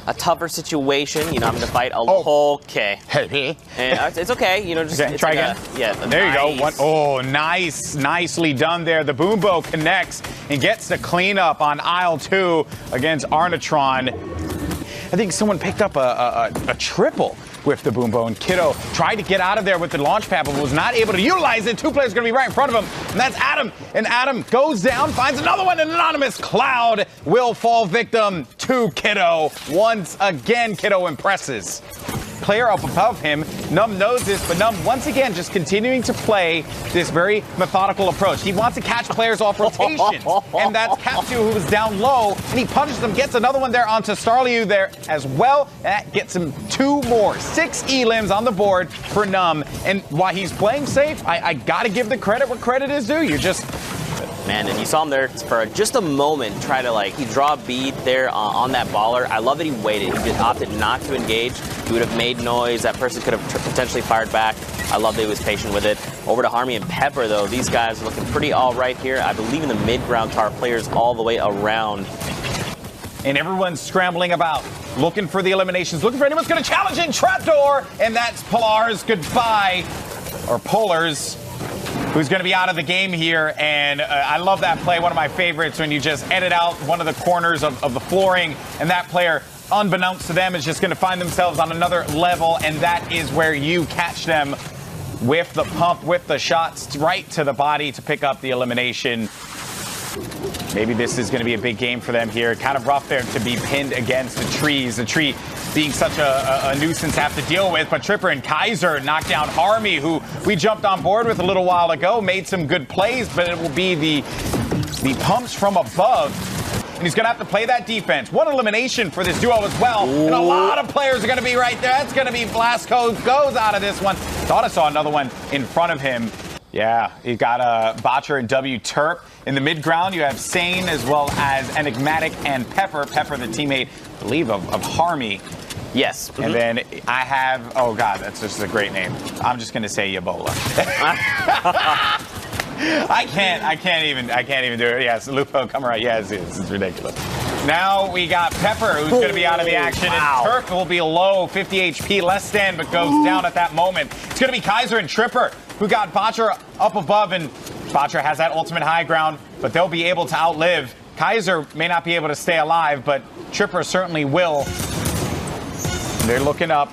a tougher situation. You know, I'm going to fight a okay. Hey. And it's okay. You know, just okay, try again. There you go. Oh, nicely done there. The Boombo connects and gets the cleanup on aisle 2 against Arnatron. I think someone picked up a triple with the Boombo, and Kiddo tried to get out of there with the launch pad, but was not able to utilize it. 2 players going to be right in front of him, and that's Adam. And Adam goes down, finds another one, an anonymous Cloud will fall victim to Kiddo. Once again, Kiddo impresses. Player up above him, Numb knows this, but Numb once again just continuing to play this very methodical approach. He wants to catch players off rotation, and that's Capsu, who was down low, and he punishes them, gets another one there onto Starliu there as well. That gets him 2 more. 6 elims on the board for Numb, and while he's playing safe, I gotta give the credit where credit is due. You just... Man, and you saw him there for just a moment try to, like, he draw a bead there on that baller. I love that he waited. He just opted not to engage. He would have made noise. That person could have potentially fired back. I love that he was patient with it. Over to Harmy and Pepper, though. These guys are looking pretty all right here. I believe in the mid-ground tar players all the way around. And everyone's scrambling about, looking for the eliminations, looking for anyone's going to challenge in Trapdoor. And that's Polar's goodbye, or Polar's, who's going to be out of the game here. And I love that play. One of my favorites, when you just edit out one of the corners of the flooring, and that player, unbeknownst to them, is just going to find themselves on another level. And that is where you catch them with the pump, with the shots right to the body to pick up the elimination. Maybe this is going to be a big game for them here. Kind of rough there to be pinned against the trees. The tree being such a nuisance to have to deal with. But Tripper and Kaiser knocked down Harmy, who we jumped on board with a little while ago. Made some good plays, but it will be the pumps from above. And he's going to have to play that defense. One elimination for this duo as well. Ooh. And a lot of players are going to be right there. That's going to be Blasco goes out of this one. Thought I saw another one in front of him. Yeah, you got Botcher and W Terp. In the mid-ground, you have Sane as well as Enigmatic and Pepper. Pepper, the teammate, I believe, of Harmy. Yes. And then I have, oh God, that's just a great name. I'm just going to say Ebola. I can't even do it. Yes, Lupo, come around. Yes, it's ridiculous. Now we got Pepper, who's going to be out of the action. Wow. And Turk will be low, 50 HP, less than, but goes down at that moment. It's going to be Kaiser and Tripper, who got Botcher up above, and Botcher has that ultimate high ground, but they'll be able to outlive. Kaiser may not be able to stay alive, but Tripper certainly will. They're looking up,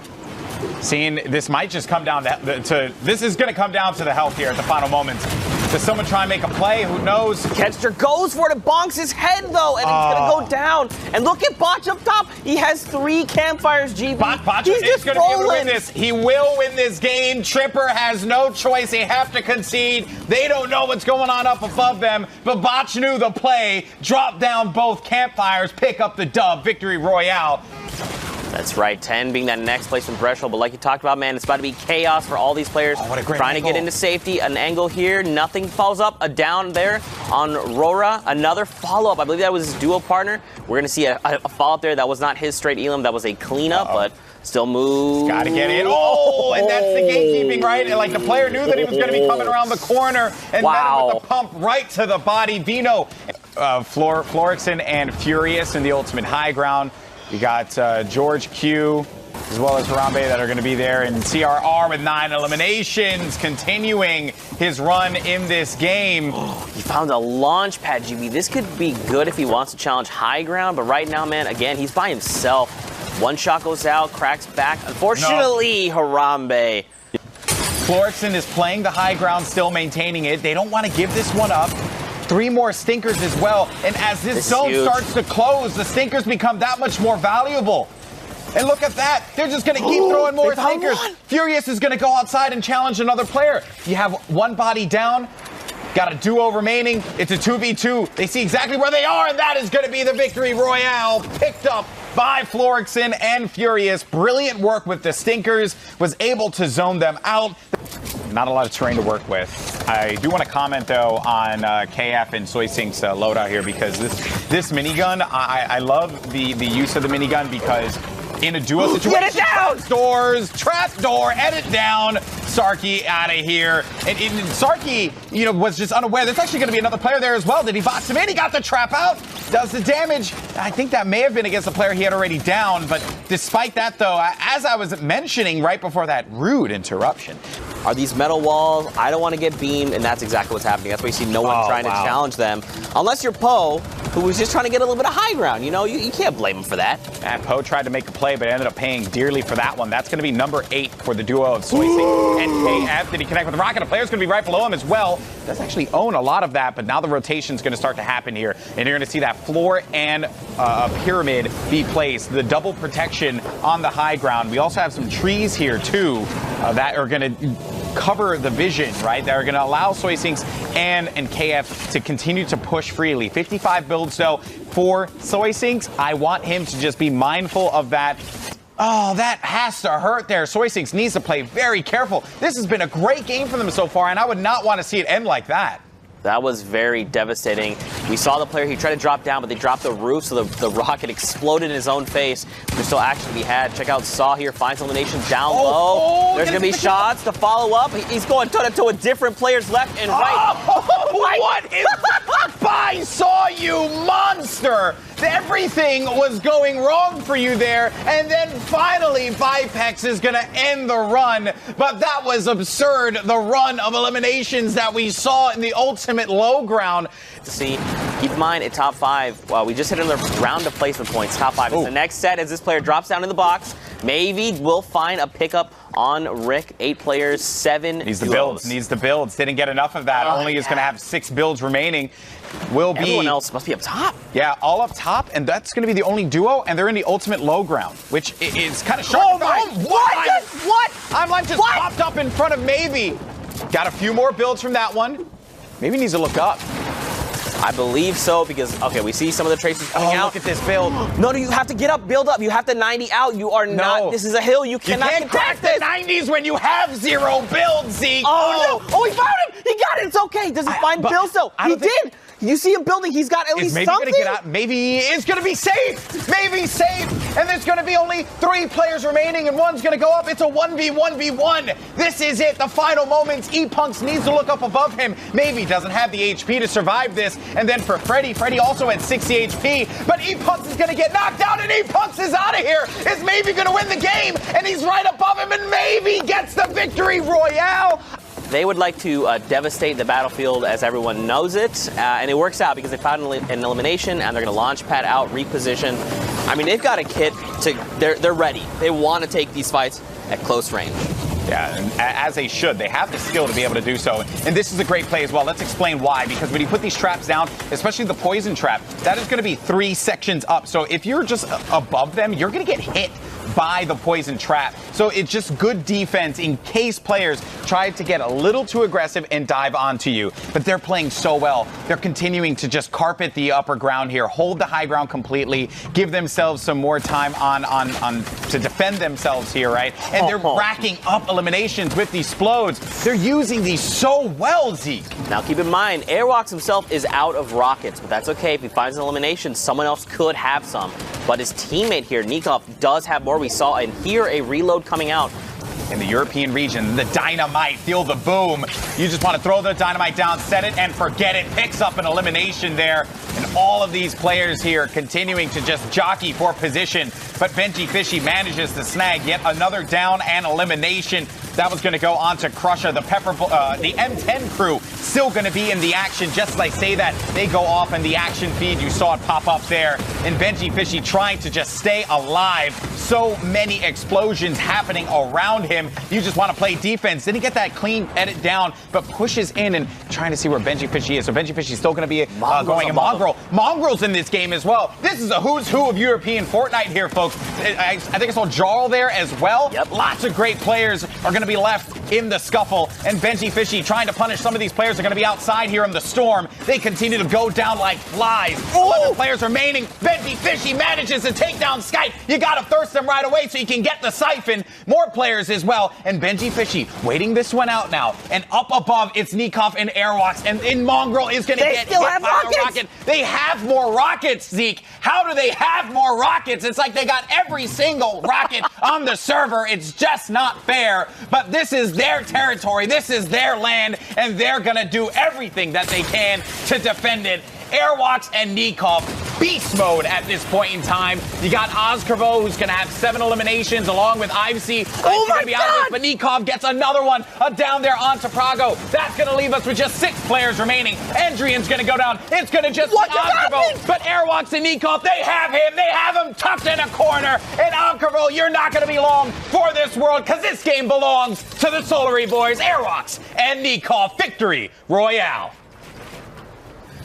seeing this might just come down to this is going to come down to the health here at the final moments. Does someone try and make a play? Who knows? Kenster goes for it and bonks his head, though, and it's going to go down. And look at Botch up top. He has 3 campfires, GB. Botch is going to be able to win this. He will win this game. Tripper has no choice. They have to concede. They don't know what's going on up above them, but Botch knew the play. Drop down both campfires, pick up the dub. Victory Royale. That's right, 10 being that next placement threshold. But like you talked about, man, it's about to be chaos for all these players. What a great trying angle. To get into safety. An angle here, nothing falls up. A down there on Rora. Another follow-up. I believe that was his duo partner. We're going to see a follow-up there. That was not his straight elim. That was a cleanup, but still moves. Got to get in. Oh, and that's the gatekeeping, right? And like the player knew that he was going to be coming around the corner and met him with the pump right to the body. Vino, Florixon and Furious in the ultimate high ground. You got George Q as well as Harambe that are going to be there, and CRR with 9 eliminations, continuing his run in this game. He found a launch pad, GB. This could be good if he wants to challenge high ground, but right now, man, again, he's by himself. One shot goes out, cracks back. Unfortunately, Harambe. Florixon is playing the high ground, still maintaining it. They don't want to give this one up. 3 more stinkers as well. And as this zone starts to close, the stinkers become that much more valuable. And look at that. They're just going to keep throwing more stinkers. Furious is going to go outside and challenge another player. You have 1 body down. Got a duo remaining. It's a 2v2. They see exactly where they are, and that is going to be the victory royale. Picked up by Florixon and Furious. Brilliant work with the stinkers. Was able to zone them out. Not a lot of terrain to work with. I do want to comment, though, on KF and Soysink's loadout here, because this minigun, I love the use of the minigun, because in a duo situation, get it down! Trapdoor, edit down. Sarky out of here. And Sarky, was just unaware. There's actually going to be another player there as well. Did he box him in? He got the trap out. does the damage. I think that may have been against the player he had already down, but despite that, though, as I was mentioning right before that rude interruption. Are these metal walls? I don't want to get beamed, and that's exactly what's happening. That's why you see no one trying to challenge them. Unless you're Poe, who was just trying to get a little bit of high ground. You know, you can't blame him for that. And Poe tried to make a play, but ended up paying dearly for that one. That's going to be number 8 for the duo of Soysing and KF. Did he connect with the rocket? A player's going to be right below him as well. Does actually own a lot of that, but now the rotation's going to start to happen here. And you're going to see that floor and a pyramid be placed. The double protection on the high ground. We also have some trees here, too, that are going to cover the vision, right? That are going to allow Soysing and KF to continue to push freely. 55 builds, though, for Soysing. I want him to just be mindful of that. Oh, that has to hurt there. Soysing needs to play very careful. This has been a great game for them so far, and I would not want to see it end like that. That was very devastating. We saw the player, he tried to drop down, but they dropped the roof, so the rocket exploded in his own face. There's still action to be had. Check out Saw here, finds Elimination down low. There's going to be shots to follow up. He's going toe-to-toe with different players left and right. What is by Saw, you monster? Everything was going wrong for you there, and then finally Vipex is going to end the run, but that was absurd, the run of eliminations that we saw in the ultimate low ground. See, keep in mind, at top 5, we just hit another round of placement points. Top 5 is the next set as this player drops down in the box. Maybe we'll find a pickup on Rick. 8 players, 7 Needs the duos. builds. Didn't get enough of that. Only is going to have 6 builds remaining. Everyone else must be up top. Yeah, all up top, and that's going to be the only duo, and they're in the ultimate low ground, which is kind of shocking. What? I'm just popped up in front of Maybe. Got a few more builds from that one. Maybe needs to look up. I believe so, because, okay, we see some of the traces coming out. Look at this build. No, you have to get up, build up. You have to 90 out. You are not, this is a hill. You cannot crack the 90s when you have 0 builds, Zeke. Oh, no. Oh, he found him. He got it. It's okay. Does he find builds, though? He did. You see him building. He's got at least something. Gonna get out. Maybe he is going to be safe. Maybe safe. And there's going to be only 3 players remaining, and one's going to go up. It's a 1v1v1. This is it. The final moments. E-Punks needs to look up above him. Maybe doesn't have the HP to survive this. And then for Freddy also had 60 HP. But E-Punks is going to get knocked out, and E-Punks is out of here. Is Maybe going to win the game? And he's right above him, and Maybe gets the victory. Royale. They would like to devastate the battlefield as everyone knows it, and it works out because they found an elimination, and they're going to launch pad out, reposition. I mean, they've got a kit they're ready. They want to take these fights at close range. Yeah, and as they should. They have the skill to be able to do so. And this is a great play as well. Let's explain why. Because when you put these traps down, especially the poison trap, that is going to be 3 sections up. So if you're just above them, you're going to get hit by the poison trap. So it's just good defense in case players try to get a little too aggressive and dive onto you. But they're playing so well. They're continuing to just carpet the upper ground here, hold the high ground completely, give themselves some more time on to defend themselves here, right? And they're racking up eliminations with these explodes. They're using these so well, Zeke. Now keep in mind, Airwalks himself is out of rockets, but that's okay. If he finds an elimination, someone else could have some. But his teammate here, Nikov, does have more. We saw and hear a reload coming out. In the European region, the dynamite, feel the boom. You just want to throw the dynamite down, set it, and forget it. Picks up an elimination there. And all of these players here continuing to just jockey for position. But Benji Fishy manages to snag yet another down and elimination. That was going to go on to Crusher. The M10 crew still going to be in the action. Just as I say that, they go off in the action feed. You saw it pop up there. And Benji Fishy trying to just stay alive. So many explosions happening around him. You just want to play defense. Didn't get that clean edit down, but pushes in and trying to see where Benji Fishy is. So Benji Fishy is still going to be going a Mongrel. Mongrel's in this game as well. This is a who's who of European Fortnite here, folks. I think I saw Jarl there as well. Yep. Lots of great players are going to be left in the scuffle, and Benji Fishy trying to punish some of these players are going to be outside here in the storm. They continue to go down like flies. 11 players remaining. Benji Fishy manages to take down Skype. You got to thirst them right away so you can get the siphon. More players as well, and Benji Fishy waiting this one out now. And up above, it's Nikov and Airwalks, and in Mongrel is going to get hit by a rocket. They have more rockets, Zeke. How do they have more rockets? It's like they got every single rocket on the server. It's just not fair. But this is their territory. This is their land, and they're going to do everything that they can to defend it. Airwalks and Nikov beast mode at this point in time. You got Ozkervo, who's going to have 7 eliminations, along with Ivesy. Oh my God! But Nikov gets another one down there onto Prago. That's going to leave us with just 6 players remaining. Endrian's going to go down. It's going to just be Ozkervo. But Airwalks and Nikov, they have him. They have him tucked in a corner. And Ozkervo, you're not going to be long for this world, because this game belongs to the Solary boys. Airwalks and Nikov. Victory Royale.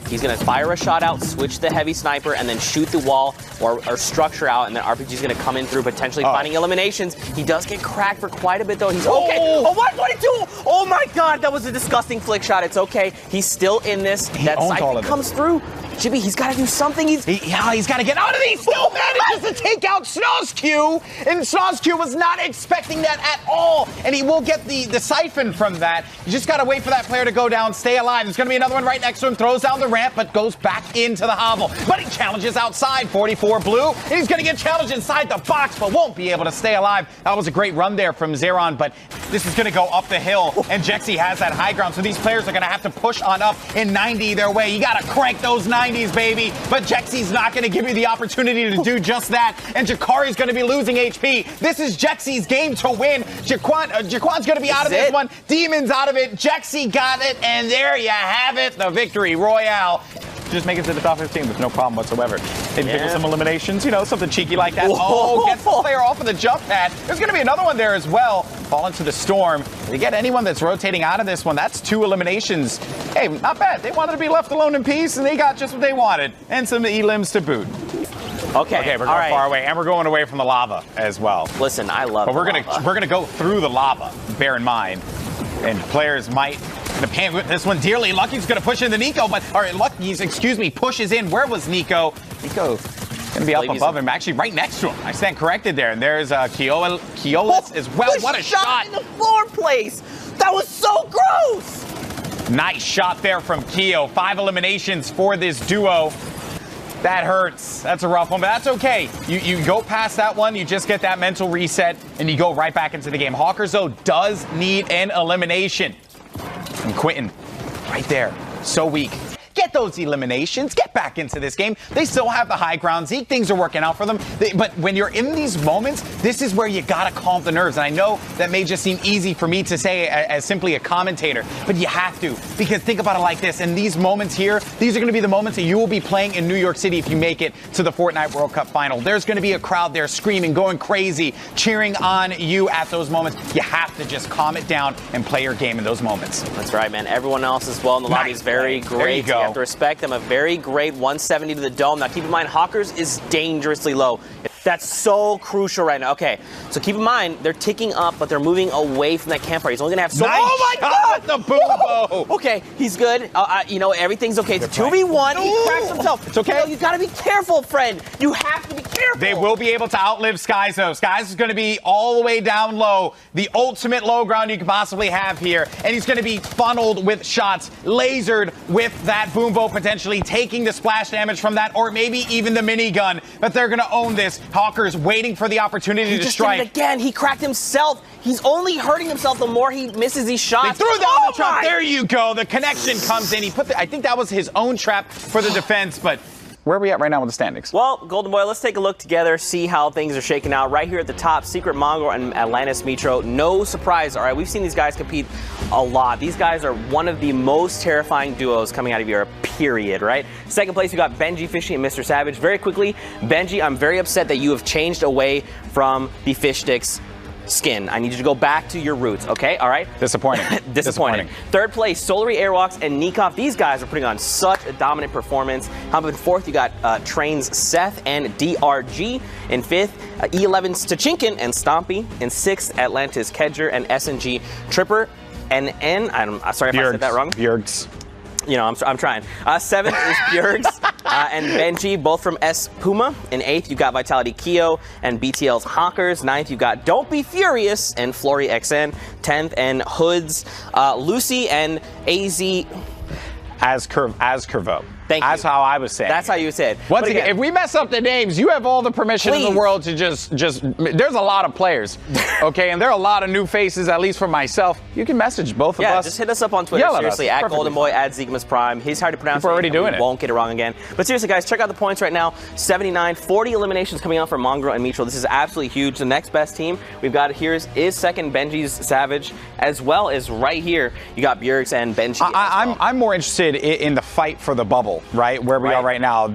He's going to fire a shot out, switch the heavy sniper, and then shoot the wall or structure out, and then RPG's going to come in through, potentially finding eliminations. He does get cracked for quite a bit, though. He's okay. Oh, 122! Oh, my God, that was a disgusting flick shot. It's okay. He's still in this. That siphon comes through. Jimmy, he's got to do something. He's got to get out of these. Still manages to take out Snozq, and Snozq was not expecting that at all, and he will get the siphon from that. You just got to wait for that player to go down, stay alive. There's going to be another one right next to him, throws down the ramp, but goes back into the hovel. But he challenges outside, 44 blue, and he's going to get challenged inside the box, but won't be able to stay alive. That was a great run there from Zeron, but this is going to go up the hill, and Jexy has that high ground, so these players are going to have to push on up in 90 their way. You got to crank those 90s, baby. But Jexy's not going to give you the opportunity to do just that, and Jakari's going to be losing HP. This is Jexy's game to win. Jaquan's going to be out of this one. Demon's out of it. Jexy got it, and there you have it, the Victory Royale. Just make it to the top 15 with no problem whatsoever. Maybe pick some eliminations, you know, something cheeky like that. Oh, gets the player off of the jump pad. There's going to be another one there as well. Fall into the storm. If you get anyone that's rotating out of this one, that's 2 eliminations. Hey, not bad. They wanted to be left alone in peace, and they got just what they wanted. And some elims to boot. Okay, we're going far away, and we're going away from the lava as well. Listen, I love But we're gonna go through the lava, bear in mind. And players might pay this one dearly. Lucky's going to push into Nico, Lucky's, pushes in. Where was Nico? Nico going to be up above him, actually right next to him. I stand corrected there. And there's Keolis as well. What a shot. In the floor place. That was so gross. Nice shot there from Keo. 5 eliminations for this duo. That hurts. That's a rough one, but that's okay. You go past that one, you just get that mental reset, and you go right back into the game. Hawkers, though, does need an elimination. And Quentin, right there, so weak. Get those eliminations. Get back into this game. They still have the high ground. Zeke, things are working out for them. But when you're in these moments, this is where you got to calm the nerves. And I know that may just seem easy for me to say as simply a commentator, but you have to. Because think about it like this. In these moments here, these are going to be the moments that you will be playing in New York City if you make it to the Fortnite World Cup final. There's going to be a crowd there screaming, going crazy, cheering on you at those moments. You have to just calm it down and play your game in those moments. That's right, man. Everyone else as well in the lobby is very great. There you go. You have to respect them. A very great 170 to the dome. Now, keep in mind, Hawkers is dangerously low. That's so crucial right now. Okay, so keep in mind, they're ticking up, but they're moving away from that campfire. He's only going to have so... Nice oh, my God! The boombo! Okay, he's good. You know, everything's okay. It's 2v1. He cracks himself. It's okay. You know, you got to be careful, friend. You have to be careful. They will be able to outlive Skies, though. Skies is going to be all the way down low. The ultimate low ground you could possibly have here. And he's going to be funneled with shots, lasered with that boombo, potentially taking the splash damage from that, or maybe even the minigun. But they're going to own this. Hawkers waiting for the opportunity to strike. Did it again. He cracked himself. He's only hurting himself the more he misses these shots. They threw down the trap. There you go. The connection comes in. He put I think that was his own trap for the defense, but where are we at right now with the standings? Well, Golden Boy, let's take a look together, see how things are shaking out. Right here at the top, Secret Mongo and Atlantis Mitro. No surprise, all right? We've seen these guys compete a lot. These guys are one of the most terrifying duos coming out of Europe, period, right? Second place, you got Benji Fishy and Mr. Savage. Very quickly, Benji, I'm very upset that you have changed away from the fish sticks skin. I need you to go back to your roots, okay? All right? Disappointing. Disappointing. Third place, Solary Airwalks and Nikov. These guys are putting on such a dominant performance. In fourth, you got Trains Seth and DRG. In fifth, E11's Tachinkin and Stompy. In sixth, Atlantis Kedger and SNG Tripper. And I'm sorry if I said that wrong. Bjergs. You know, I'm trying. Seventh is Bjergs and Benji, both from S Puma. In eighth, you got Vitality Keo and BTL's Hawkers. Ninth, you got Don't Be Furious and Flory XN. 10th, and Hoods, Lucy and AZ. As Curvo. Thank you. That's how I was saying. That's how you said. Once again, if we mess up the names, you have all the permission in the world to just. There's a lot of players, okay, and there are a lot of new faces. At least for myself, you can message both of us. Yeah, just hit us up on Twitter. Seriously, at Golden Boy, at Zegmas Prime. He's hard to pronounce. We're already doing it. Won't get it wrong again. But seriously, guys, check out the points right now. 79, 40 eliminations coming out for Mongrel and Mitchell. This is absolutely huge. The next best team we've got here is second Benji's Savage, as well as right here you got Bjerg's and Benji. I'm more interested in the fight for the bubble, right? Where we are right now.